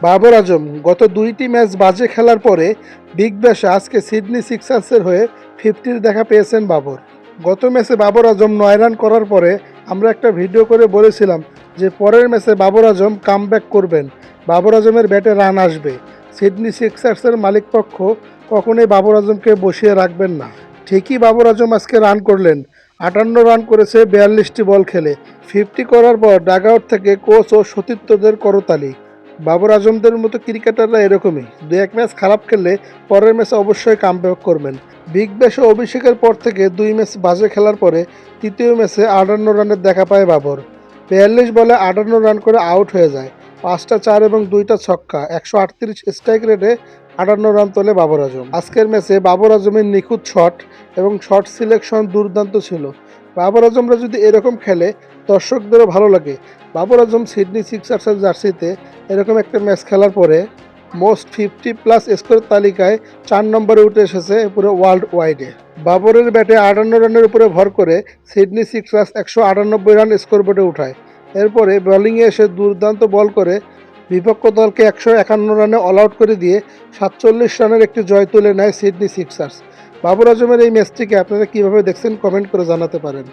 বাবর আজম গত দুইটি ম্যাচ বাজে খেলার পরে বিগ ব্যাশে আজকে সিডনি সিক্সার্সের হয়ে 50-র দেখা পেয়েছেন বাবর। গত ম্যাচে বাবর আজম 9 রান করার পরে আমরা একটা ভিডিও করে বলেছিলাম যে পরের ম্যাচে বাবর আজম কামব্যাক করবেন, বাবর আজমের ব্যাটে রান আসবে। সিডনি সিক্সার্সের মালিকপক্ষ কখনোই বাবর আজমকে বসিয়ে রাখবেন না। ঠিকই বাবর আজম আজকে রান করলেন, 58 রান করেছে 42টি বল খেলে। 50 করার পর ডাগআউট থেকে কোচ ও সতীর্থদের করতালি। বাবর আজমদের মতো ক্রিকেটাররা এরকমই, দু এক ম্যাচ খারাপ খেললে পরের ম্যাচে অবশ্যই কামব্যাক করবেন। বিগ ব্যাশে অভিষেকের পর থেকে 2 ম্যাচ বাজে খেলার পরে তৃতীয় ম্যাচে 58 রানের দেখা পায় বাবর। 42 বলে 58 রান করে আউট হয়ে যায়। 5টা 4 এবং 2টা ছক্কা, 138 স্ট্রাইক রেটে 58 রান তোলে বাবর আজম। আজকের ম্যাচে বাবর আজমের নিখুঁত শট এবং শট সিলেকশন দুর্দান্ত ছিল। বাবর আজমরা যদি এরকম খেলে দর্শকদেরও ভালো লাগে। বাবর আজম সিডনি সিক্সার্সের জার্সিতে এরকম একটা ম্যাচ খেলার পরে মোস্ট 50+ স্কোরের তালিকায় 4 নম্বরে উঠে এসেছে পুরো ওয়ার্ল্ড ওয়াইডে। বাবরের ব্যাটে 58 রানের উপরে ভর করে সিডনি সিক্সার্স 198 রান স্কোরবোর্ডে উঠায়। এরপরে বোলিংয়ে এসে দুর্দান্ত বল করে বিপক্ষ দলকে 151 রানে অল আউট করে দিয়ে 47 রানের একটি জয় তুলে নেয় সিডনি সিক্সার্স। বাবর আজমের এই ম্যাচটিকে আপনারা কীভাবে দেখছেন কমেন্ট করে জানাতে পারেন।